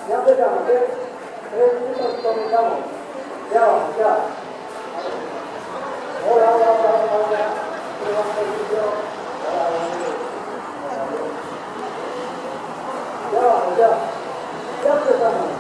Ya empezamos, ¿eh? 3 minutos comenzamos. Ya vamos, ya. Hola, hola, hola, hola, hola. Ya vamos, ya. Ya empezamos.